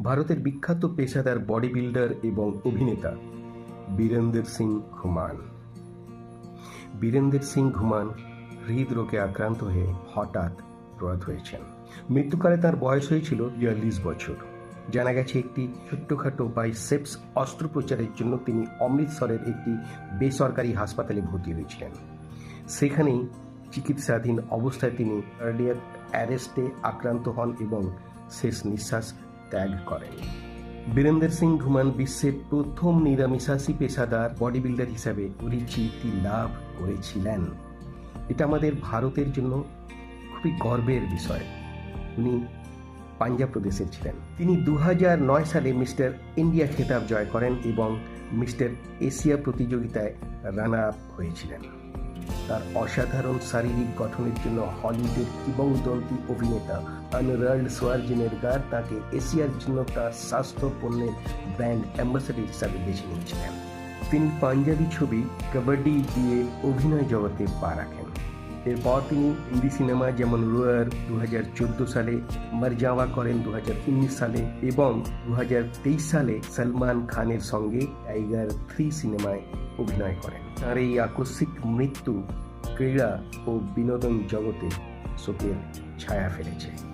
ভারতের বিখ্যাত পেশাদার বডি বিল্ডার এবং অভিনেতা বীরেন্দ্র সিং ঘুমান। বীরেন্দ্র সিং ঘুমান হৃদরোগে আক্রান্ত হয়ে হঠাৎ প্রয়াত হয়েছেন। মৃত্যুকালে তার বয়স হয়েছিল ৪২ বছর। জানা গেছে একটি ছোট্টখাটো বাইসেপস অস্ত্রোপচারের জন্য তিনি অমৃতসরের একটি বেসরকারি হাসপাতালে ভর্তি হয়েছিলেন। সেখানেই চিকিৎসাধীন অবস্থায় তিনি কার্ডিয়াক অ্যারেস্টে আক্রান্ত হন এবং শেষ নিঃশ্বাস ত্যাগ করেন। বীরেন্দ্র সিং ঘুমান বিশ্বের প্রথম নিরামিষাশী পেশাদার বডি বিল্ডার হিসাবে পরিচিতি লাভ করেছিলেন। এটা আমাদের ভারতের জন্য খুবই গর্বের বিষয়। উনি পাঞ্জাব প্রদেশের ছিলেন। তিনি 2009 সালে মিস্টার ইন্ডিয়া খেতাব জয় করেন এবং মিস্টার এশিয়া প্রতিযোগিতায় রানার আপ হয়েছিলেন। তার অসাধারণ শারীরিক গঠনের জন্য হলিউডের কিংবদন্তি অভিনেতা আর্নল্ড শোয়ার্জনেগার তাকে এশিয়ার জন্য তার স্বাস্থ্য পণ্যের ব্র্যান্ড অ্যাম্বাসেডর হিসাবে বেছে নিয়েছিলেন। তিনি পাঞ্জাবি ছবি কাবাডি দিয়ে অভিনয় জগতে পা রাখেন। এরপর তিনি হিন্দি সিনেমা যেমন রোয়ার 2014 সালে, মারজাওয়া করেন 2019 সালে এবং 2023 সালে সলমান খানের সঙ্গে টাইগার 3 সিনেমায় অভিনয় করেন। তার এই আকস্মিক মৃত্যু ক্রীড়া ও বিনোদন জগতে শোকের ছায়া ফেলেছে।